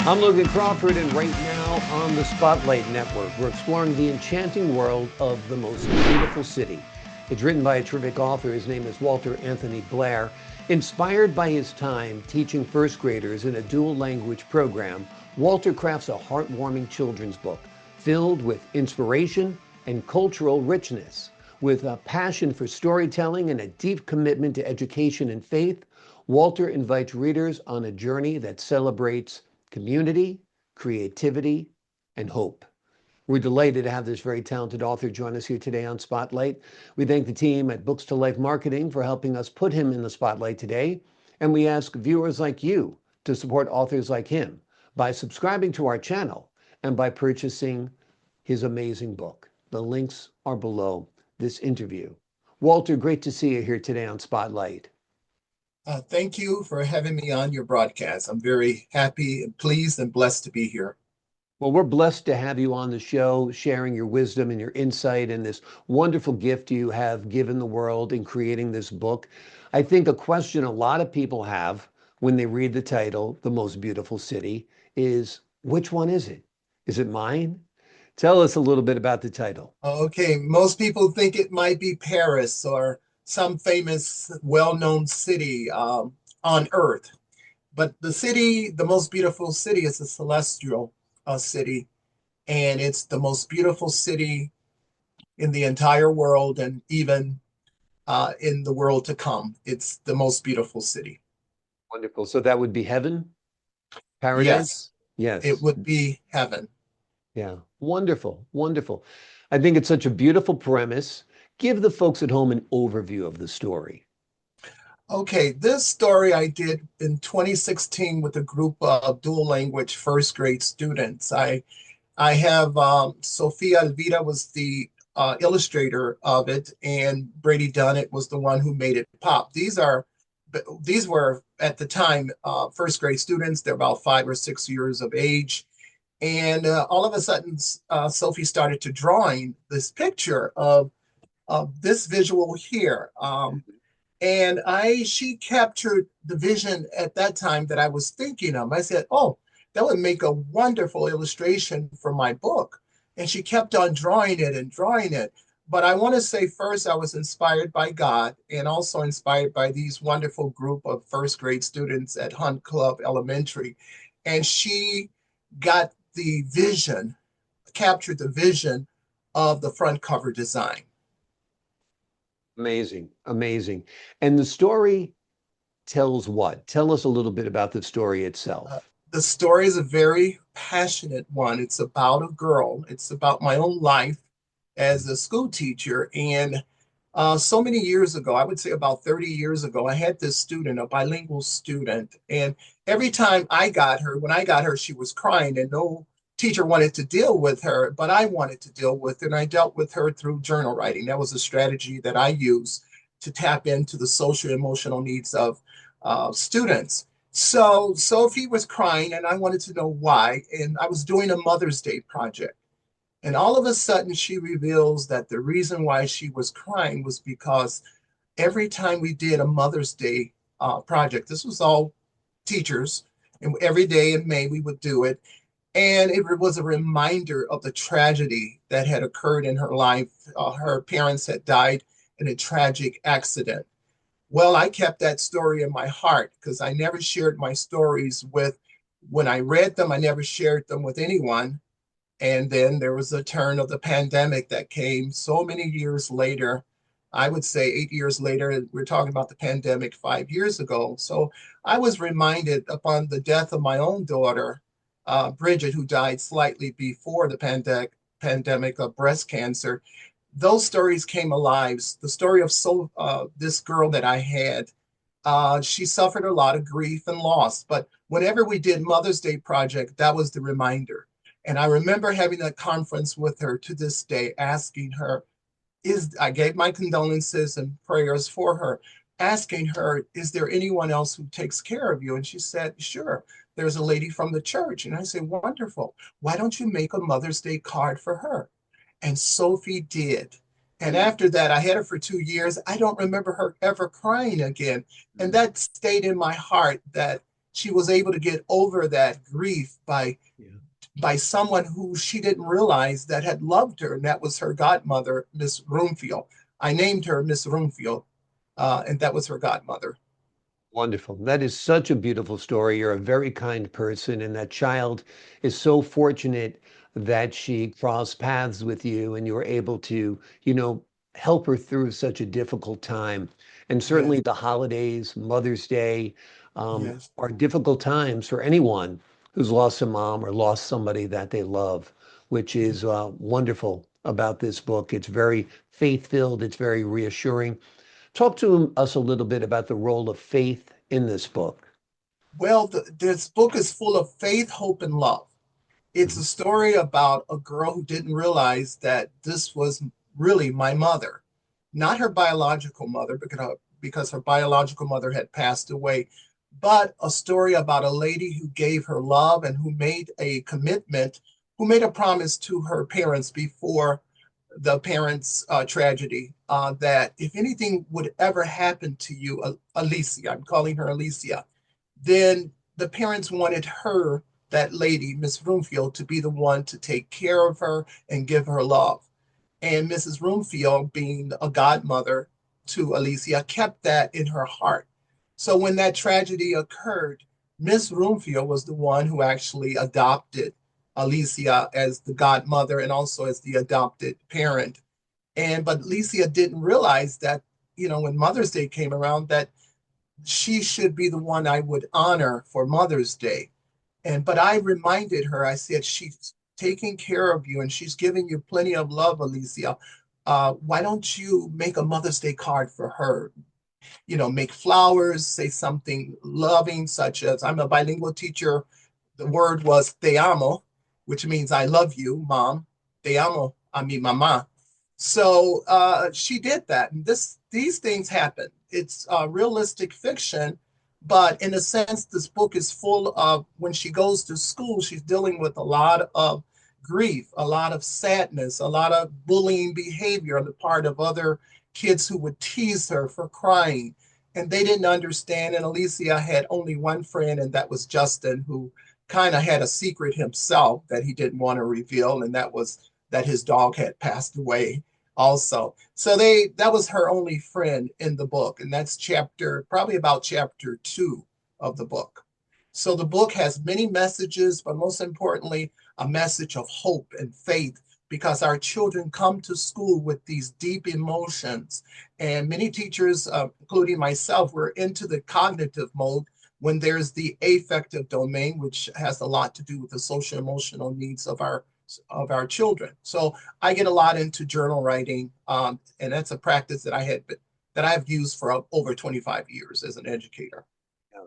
I'm Logan Crawford, and right now on the Spotlight Network, we're exploring the enchanting world of the most beautiful city. It's written by a terrific author. His name is Walter Anthony Blair. Inspired by his time teaching first graders in a dual language program, Walter crafts a heartwarming children's book filled with inspiration and cultural richness. With a passion for storytelling and a deep commitment to education and faith, Walter invites readers on a journey that celebrates community, creativity, and hope. We're delighted to have this very talented author join us here today on Spotlight. We thank the team at Books to Life Marketing for helping us put him in the spotlight today. And we ask viewers like you to support authors like him by subscribing to our channel and by purchasing his amazing book. The links are below this interview. Walter, great to see you here today on Spotlight. Thank you for having me on your broadcast. I'm very happy and pleased and blessed to be here. Well, we're blessed to have you on the show, sharing your wisdom and your insight and this wonderful gift you have given the world in creating this book. I think a question a lot of people have when they read the title, The Most Beautiful City, is which one is it? Is it mine? Tell us a little bit about the title. Okay, most people think it might be Paris or some famous, well-known city on Earth. But the city, the most beautiful city, is a celestial city, and it's the most beautiful city in the entire world and even in the world to come. It's the most beautiful city. Wonderful. So that would be heaven, Yes, paradise? it Yes. would be heaven. Yeah. Wonderful. Wonderful. I think it's such a beautiful premise. Give the folks at home an overview of the story. Okay, this story I did in 2016 with a group of dual language first grade students. I have Sophia Alvira was the illustrator of it, and Brady Dunnett was the one who made it pop. These were at the time first grade students. They're about 5 or 6 years of age, and all of a sudden, Sophie started to drawing this picture of this visual here. And she captured the vision at that time that I was thinking of. I said, oh, that would make a wonderful illustration for my book. And she kept on drawing it and drawing it. But I want to say first, I was inspired by God and also inspired by these wonderful group of first grade students at Hunt Club Elementary. And she got the vision, captured the vision of the front cover design. Amazing, amazing. And the story tells what? Tell us a little bit about the story Uh, itself. the story is a very passionate one. It's about a girl. It's about my own life as a school teacher. And so many years ago, I would say about 30 years ago, I had this student, a bilingual student. And every time when I got her, she was crying and no teacher wanted to deal with her, but I wanted to deal with her. And I dealt with her through journal writing. That was a strategy that I used to tap into the social emotional needs of students. So Sophie was crying, and I wanted to know why. And I was doing a Mother's Day project. And all of a sudden, she reveals that the reason why she was crying was because every time we did a Mother's Day project, this was all teachers, and every day in May we would do it. And it was a reminder of the tragedy that had occurred in her life. Her parents had died in a tragic accident. Well, I kept that story in my heart because I never shared my stories when I read them, I never shared them with anyone. And then there was a turn of the pandemic that came so many years later. I would say 8 years later. We're talking about the pandemic 5 years ago. So I was reminded upon the death of my own daughter, Bridget, who died slightly before the pandemic of breast cancer. Those stories came alive. The story of this girl that I had, she suffered a lot of grief and loss. But whenever we did Mother's Day project, that was the reminder. And I remember having a conference with her to this day, asking her, I gave my condolences and prayers for her, asking her, is there anyone else who takes care of you? And she said, sure, there's a lady from the church. And I said, wonderful. Why don't you make a Mother's Day card for her? And Sophie did. And after that, I had her for 2 years. I don't remember her ever crying again. And that stayed in my heart that she was able to get over that grief Yeah. by someone who she didn't realize that had loved her, and that was her godmother, Miss Runfio. I named her Miss Runfio, and that was her godmother. Wonderful. That is such a beautiful story. You're a very kind person, and that child is so fortunate that she crossed paths with you and you were able to, help her through such a difficult time. And Yes, certainly the holidays, Mother's Day, yes, are difficult times for anyone who's lost a mom or lost somebody that they love, which yes. is wonderful about this book. It's very faith-filled, it's very reassuring. Talk to us a little bit about the role of faith in this book. Well, this book is full of faith, hope, and love. It's Mhm. a story about a girl who didn't realize that this was really my mother, not her biological mother, because her biological mother had passed away, but a story about a lady who gave her love and who made a commitment, who made a promise to her parents before the parents' tragedy, that if anything would ever happen to you, Alicia, I'm calling her Alicia, then the parents wanted her, that lady, Miss Roomfield, to be the one to take care of her and give her love. And Mrs. Roomfield, being a godmother to Alicia, kept that in her heart. So when that tragedy occurred, Miss Roomfield was the one who actually adopted Alicia as the godmother and also as the adopted parent. And but Alicia didn't realize that, when Mother's Day came around, that she should be the one I would honor for Mother's Day. And but I reminded her, I said, she's taking care of you and she's giving you plenty of love, Alicia. Why don't you make a Mother's Day card for her? Make flowers, say something loving, such as, I'm a bilingual teacher. The word was te amo, which means I love you, mom. Te amo, a mi mamá. So she did that. And these things happen. It's realistic fiction, but in a sense, this book is full of, when she goes to school, she's dealing with a lot of grief, a lot of sadness, a lot of bullying behavior on the part of other kids who would tease her for crying. And they didn't understand. And Alicia had only one friend, and that was Justin, who kind of had a secret himself that he didn't want to reveal, and that was that his dog had passed away also. So that was her only friend in the book, and that's probably about chapter 2 of the book. So the book has many messages, but most importantly, a message of hope and faith, because our children come to school with these deep emotions. And many teachers, including myself, were into the cognitive mode when there's the affective domain, which has a lot to do with the social emotional needs of our children. So I get a lot into journal writing, and that's a practice that I've used for over 25 years as an educator. Yeah.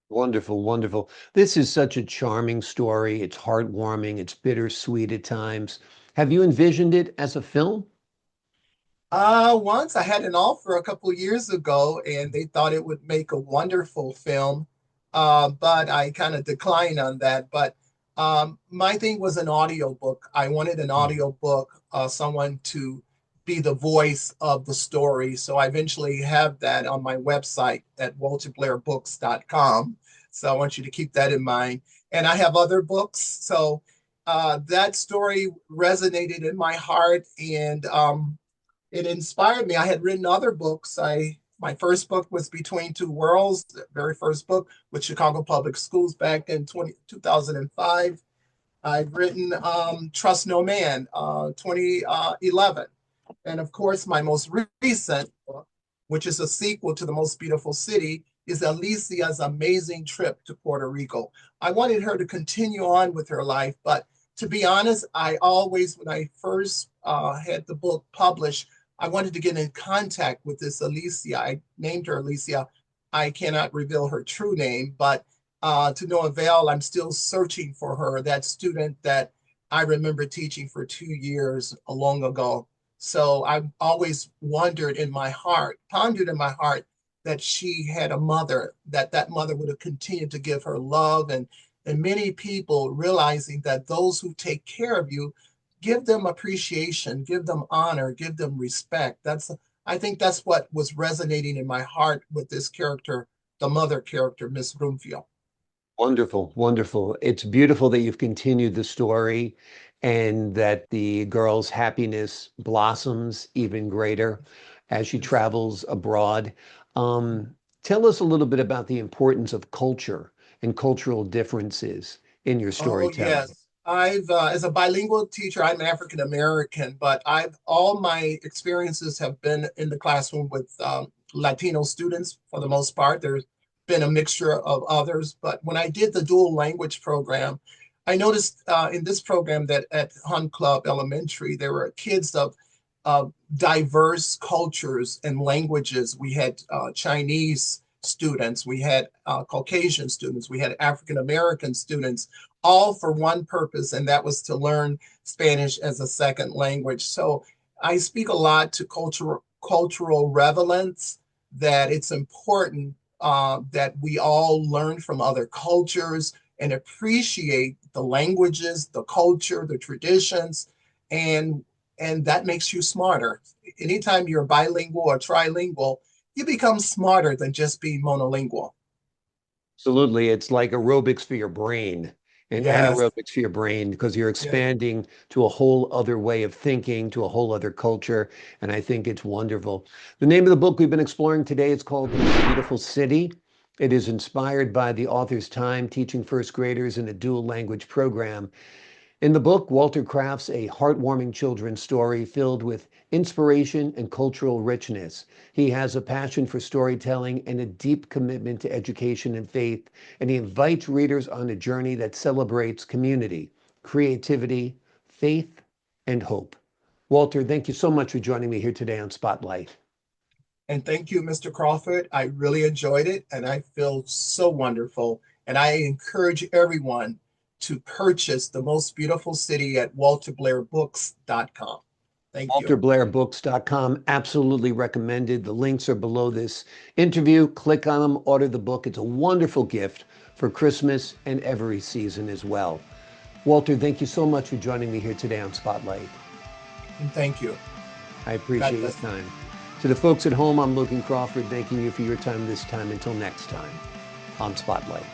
Wonderful, wonderful. This is such a charming story. It's heartwarming, it's bittersweet at times. Have you envisioned it as a film? Once I had an offer a couple of years ago, and they thought it would make a wonderful film, but I kind of declined on that. But my thing was an audiobook. I wanted an Mhm. audiobook, someone to be the voice of the story. So I eventually have that on my website at walterbblairbooks.com. So I want you to keep that in mind. And I have other books. So that story resonated in my heart, and it inspired me. I had written other books. My first book was Between Two Worlds, the very first book with Chicago Public Schools back in 2005. I've written Trust No Man, 2011. And of course, my most recent book, which is a sequel to The Most Beautiful City, is Alicia's amazing trip to Puerto Rico. I wanted her to continue on with her life, but to be honest, when I first had the book published, I wanted to get in contact with this Alicia. I named her Alicia. I cannot reveal her true name, but to no avail. I'm still searching for her, that student that I remember teaching for 2 years long ago. So I've always pondered in my heart that she had a mother, that mother would have continued to give her love, and many people realizing that those who take care of you, give them appreciation, give them honor, give them respect. I think that's what was resonating in my heart with this character, the mother character, Miss Rumfio. Wonderful, wonderful. It's beautiful that you've continued the story and that the girl's happiness blossoms even greater as she Yes. travels abroad. Tell us a little bit about the importance of culture and cultural differences in your Oh, storytelling. yes. As a bilingual teacher, I'm African American, but all my experiences have been in the classroom with Latino students for the most part. There's been a mixture of others, but when I did the dual language program, I noticed in this program that at Hun Club Elementary, there were kids of diverse cultures and languages. We had Chinese students, we had Caucasian students, we had African American students, all for one purpose, and that was to learn Spanish as a second language. So I speak a lot to cultural relevance, that it's important that we all learn from other cultures and appreciate the languages, the culture, the traditions, and that makes you smarter. Anytime you're bilingual or trilingual, you become smarter than just being monolingual. Absolutely. It's like aerobics for your brain and Yes, anaerobics for your brain because you're yes. expanding to a whole other way of thinking, to a whole other culture. And I think it's wonderful. The name of the book we've been exploring today is called The Most Beautiful City. It is inspired by the author's time teaching first graders in a dual language program. In the book, Walter crafts a heartwarming children's story filled with inspiration and cultural richness. He has a passion for storytelling and a deep commitment to education and faith, and he invites readers on a journey that celebrates community, creativity, faith, and hope. Walter, thank you so much for joining me here today on Spotlight. And thank you, Mr. Crawford. I really enjoyed it and I feel so wonderful. And I encourage everyone to purchase The Most Beautiful City at walterbblairbooks.com. Thank you. WalterBlairBooks.com, absolutely recommended. The links are below this interview. Click on them, order the book. It's a wonderful gift for Christmas and every season as well. Walter, thank you so much for joining me here today on Spotlight. And thank you. I God appreciate your bless you. time. To the folks at home, I'm Logan Crawford, thanking you for your time this time. Until next time on Spotlight.